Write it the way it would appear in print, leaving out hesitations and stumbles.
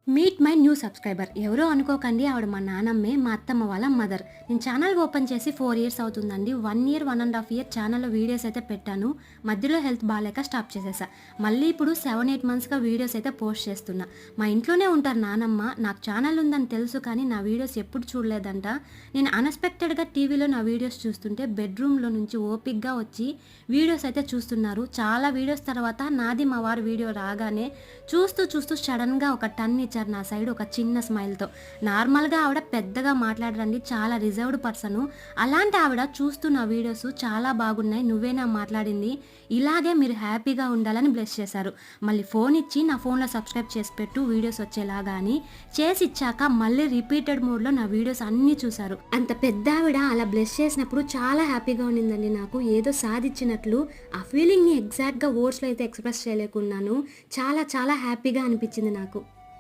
Meet my new subscriber. ఎవరో అనుకోకండి, ఆవిడ మా నానమ్మే, మా అత్తమ్మ వాళ్ళ మదర్. నేను ఛానల్ ఓపెన్ చేసి 4 ఇయర్స్ అవుతుందండి. 1 ఇయర్ 1.5 ఇయర్ ఛానల్లో వీడియోస్ అయితే పెట్టాను. మధ్యలో హెల్త్ బాగాలేక స్టాప్ చేసేసా. మళ్ళీ ఇప్పుడు 7-8 మంత్స్గా వీడియోస్ అయితే పోస్ట్ చేస్తున్నా. మా ఇంట్లోనే ఉంటారు నానమ్మ. నాకు ఛానల్ ఉందని తెలుసు, కానీ నా వీడియోస్ ఎప్పుడు చూడలేదంట. నేను అన్ఎక్స్పెక్టెడ్గా టీవీలో నా వీడియోస్ చూస్తుంటే బెడ్రూమ్లో నుంచి ఓపిక్గా వచ్చి వీడియోస్ అయితే చూస్తున్నారు. చాలా వీడియోస్ తర్వాత నాది మా వారి వీడియో రాగానే చూస్తూ సడన్గా ఒక టన్ ఇచ్చారు నా సైడ్, ఒక చిన్న స్మైల్తో. నార్మల్గా ఆవిడ పెద్దగా మాట్లాడరండి, చాలా రిజర్వ్డ్ పర్సను. అలాంటి ఆవిడ చూస్తూ నా వీడియోస్ చాలా బాగున్నాయి, నువ్వేనా మాట్లాడింది, ఇలాగే మీరు హ్యాపీగా ఉండాలని బ్లెస్ చేశారు. మళ్ళీ ఫోన్ ఇచ్చి నా ఫోన్లో సబ్స్క్రైబ్ చేసి పెట్టు వీడియోస్ వచ్చేలాగా అని చేసి ఇచ్చాక మళ్ళీ రిపీటెడ్ మోడ్లో నా వీడియోస్ అన్నీ చూశారు. అంత పెద్ద ఆవిడ అలా బ్లెస్ చేసినప్పుడు చాలా హ్యాపీగా ఉండిందండి. నాకు ఏదో సాధించినట్లు ఆ ఫీలింగ్ని ఎగ్జాక్ట్గా వర్డ్స్లో అయితే ఎక్స్ప్రెస్ చేయలేకున్నాను. చాలా హ్యాపీగా అనిపించింది నాకు.